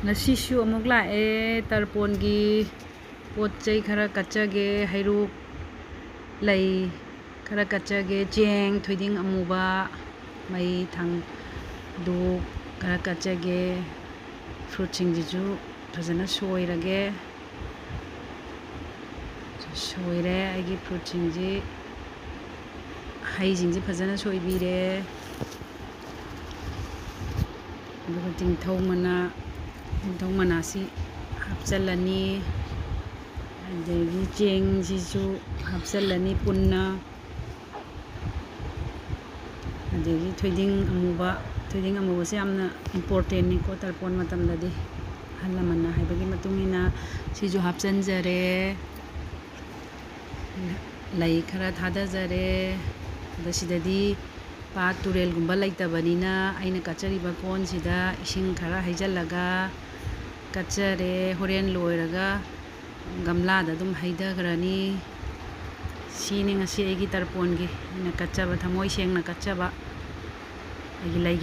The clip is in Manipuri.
Ngasisu amuk lae tarpongi pot chai khara kachage hairuk lay khara kachage cheng thoiding amuba mai thang du khara kachage fruit singjisu fazana soirage soire aigi fruit singji hai singji fazana soibire aduga tingthau mana si hapchalani adagi cheng sisu hapchalani punna adagi thoiding amuba se amna important ni ko tarpon matam dadi halamana haibagi matungina sisu hapchanjare lay khara thadajare dasidadi pa turel gumba laitabanina aina kachariba kon sida ising khara haijalaga kachare horen loiraga gamlada dum haidagrani sini ngasi aigi tarpongi ina kachaba thamoi sengna kachaba aigi lay